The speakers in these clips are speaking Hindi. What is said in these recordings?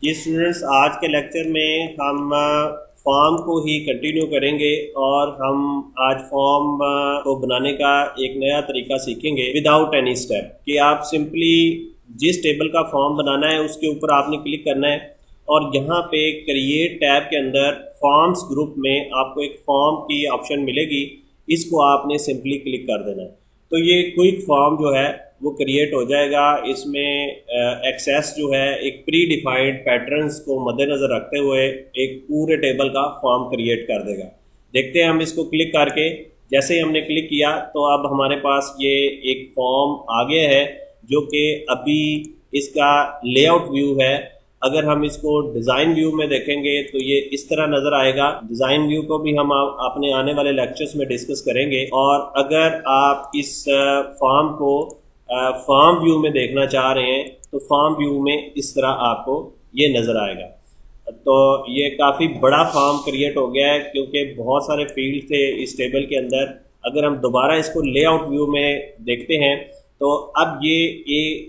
जी स्टूडेंट्स, आज के लेक्चर में हम फॉर्म को ही कंटिन्यू करेंगे और हम आज फॉर्म को बनाने का एक नया तरीका सीखेंगे विदाउट एनी स्टेप। कि आप सिंपली जिस टेबल का फॉर्म बनाना है उसके ऊपर आपने क्लिक करना है और यहाँ पे क्रिएट टैब के अंदर फॉर्म्स ग्रुप में आपको एक फॉर्म की ऑप्शन मिलेगी, इसको आपने सिंपली क्लिक कर देना है। तो ये क्विक फॉर्म जो है वो क्रिएट हो जाएगा। इसमें एक्सेस जो है एक प्री डिफाइंड पैटर्न्स को मद्देनज़र रखते हुए एक पूरे टेबल का फॉर्म क्रिएट कर देगा। देखते हैं हम इसको क्लिक करके। जैसे ही हमने क्लिक किया तो अब हमारे पास ये एक फॉर्म आ गया है जो कि अभी इसका लेआउट व्यू है। अगर हम इसको डिज़ाइन व्यू में देखेंगे तो ये इस तरह नज़र आएगा। डिज़ाइन व्यू को भी हम अपने आने वाले लेक्चर्स में डिस्कस करेंगे। और अगर आप इस फॉर्म को फॉर्म व्यू में देखना चाह रहे हैं तो फॉर्म व्यू में इस तरह आपको ये नज़र आएगा। तो ये काफ़ी बड़ा फॉर्म क्रिएट हो गया है क्योंकि बहुत सारे फील्ड थे इस टेबल के अंदर। अगर हम दोबारा इसको लेआउट व्यू में देखते हैं तो अब ये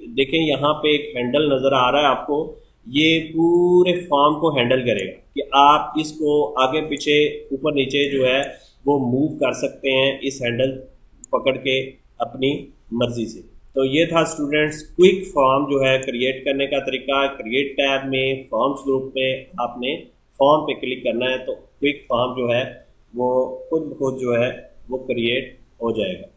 देखें, यहाँ पे एक हैंडल नज़र आ रहा है आपको। ये पूरे फॉर्म को हैंडल करेगा कि आप इसको आगे पीछे ऊपर नीचे जो है वो मूव कर सकते हैं इस हैंडल पकड़ के अपनी मर्जी से। तो ये था स्टूडेंट्स क्विक फॉर्म जो है क्रिएट करने का तरीका। क्रिएट टैब में फॉर्म्स ग्रुप में आपने फॉर्म पे क्लिक करना है तो क्विक फॉर्म जो है वो खुद ब खुद जो है वो क्रिएट हो जाएगा।